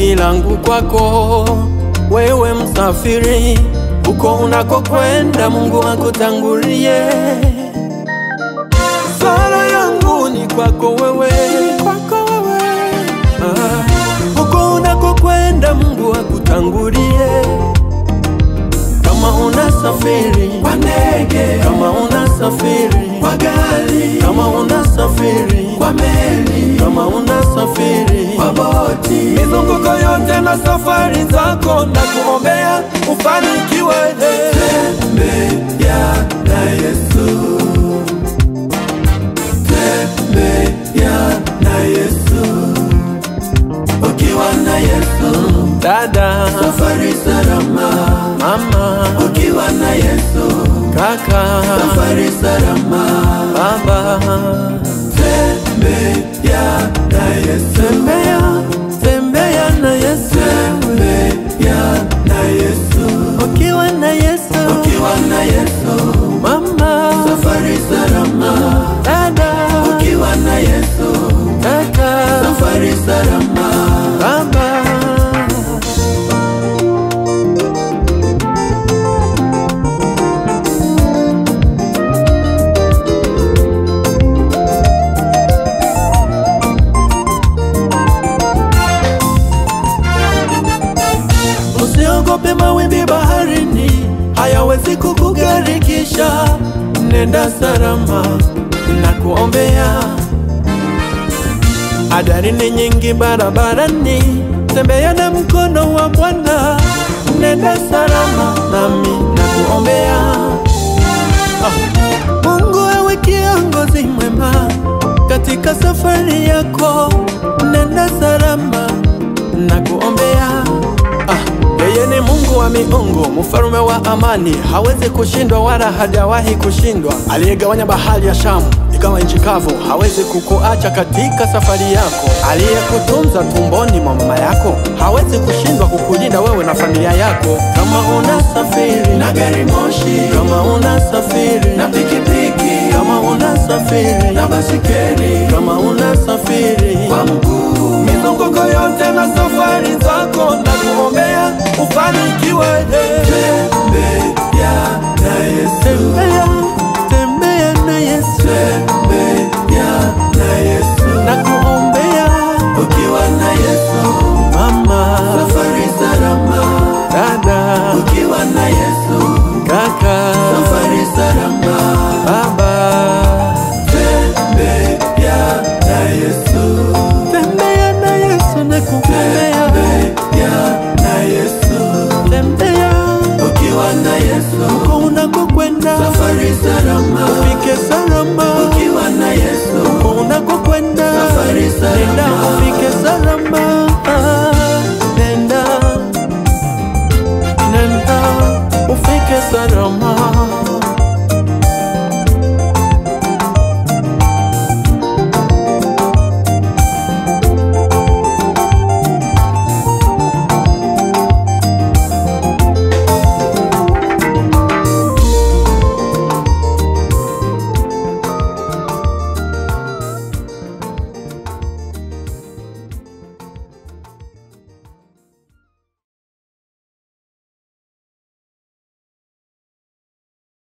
tumaini langu kwako, wewe msafiri, uko unakokwenda Mungu akutangulie. Sala yangu ni kwako wewe, uko unakokwenda Mungu akutangulie. Kama unasafiri kwa ndege, kama unasafiri kwa gari, kama unasafiri kwa meli, kama unasafiri kwa boti, mizunguko yote na safari zako na kuombea ufanikiwe. Tembea na Yesu, tembea na Yesu. Ukiwa na Yesu dada, safari salama. Mama, ukiwa na Yesu kaka, safari salama. Baba, tembea na Yesu, tembea na Yesu, tembea na Yesu. Ukiwa na Yesu, ukiwa na Yesu mama, safari salama. Dada, ukiwa na Yesu kaka, safari salama. Baba, usiogope mawimbi baharini, hayawezi kukugarikisha. Nenda salama na kuombea. Adari ni nyingi barabarani, tembea na mkono wa Bwana. Nenda salama nami na kuombea. Mungu awe kiongozi mwema katika safari yako. Nenda salama na kuombea. Yeye ni Mungu wa miungu, mfalme wa amani, hawezi kushindwa wala hajawahi kushindwa. Aliyegawanya bahari ya Shamu ikawa nchi kavu, hawezi kukuacha katika safari yako. Aliyekutunza tumboni mwa mama yako, hawezi kushindwa kukulinda wewe na familia yako. Kama unasafiri na gari moshi, kama unasafiri na pikipiki, kama unasafiri na basikeli, kama unasafiri kwa mguu, mizunguko yote na safari zako na kuombea ufanikiwe.